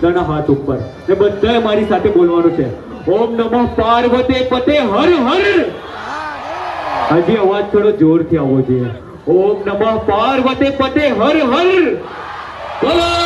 બધાના હાથ ઉપર ને બધાએ મારી સાથે બોલવાનું છે ઓમ નમઃ પાર્વતી પતે હર હર હજી અવાજ થોડો જોરથી આવવો જોઈએ ઓમ નમઃ પાર્વતી પતે હર હર બોલો